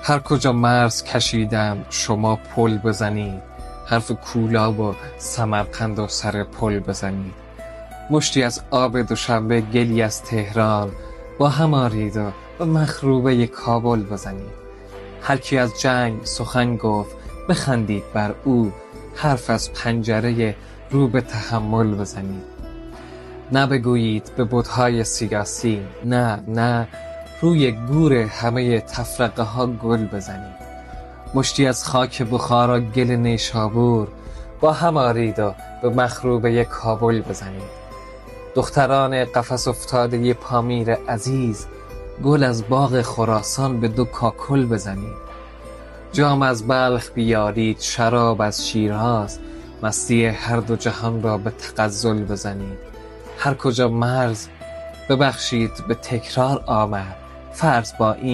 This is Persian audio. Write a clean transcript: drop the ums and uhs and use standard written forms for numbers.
هر کجا مرز کشیدم شما پل بزنید، حرف کولا و سمرقند و سر پل بزنید. مشتی از آب دوشنبه گلی از تهران با هم آرید و به مخروبه کابل بزنید. هر کی از جنگ سخن گفت بخندید بر او، حرف از پنجره رو به تحمل بزنید. نه بگویید به بت‌های سیاسی، نه روی گور همه تفرقه ها گل بزنید. مشتی از خاک بخارا گل نیشابور با هم آرید و به مخروبه کابل بزنید. دختران قفس افتاده پامیر عزیز، گل از باغ خراسان به دو کاکل بزنید. جام از بلخ بیارید، شراب از شیراز، مستی هر دو جهان را به تغزل بزنید. هر کجا مرز ببخشید به تکرار آمد، فرض با این